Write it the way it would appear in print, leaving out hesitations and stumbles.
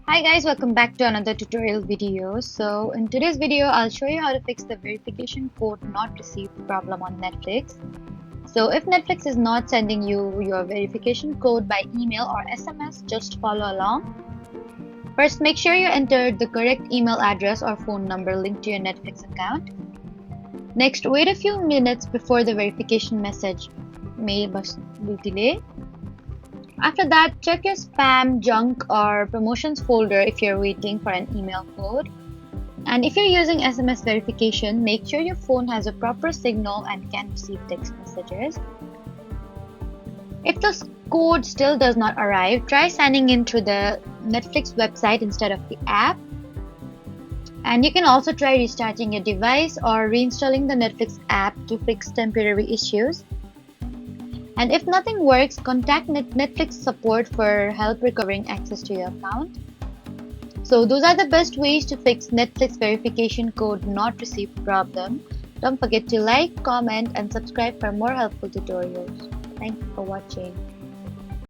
Hi guys, welcome back to another tutorial video. So in today's video, I'll show you how to fix the verification code not received problem on Netflix. So if Netflix is not sending you your verification code by email or SMS, just follow along. First, make sure you enter the correct email address or phone number linked to your Netflix account. Next, wait a few minutes before the verification message may delay. After that, check your spam, junk, or promotions folder if you're waiting for an email code. And if you're using SMS verification, make sure your phone has a proper signal and can receive text messages. If the code still does not arrive, try signing in through the Netflix website instead of the app. And you can also try restarting your device or reinstalling the Netflix app to fix temporary issues. And if nothing works, contact Netflix support for help recovering access to your account. So those are the best ways to fix Netflix verification code not received problem. Don't forget to like, comment, and subscribe for more helpful tutorials. Thanks for watching.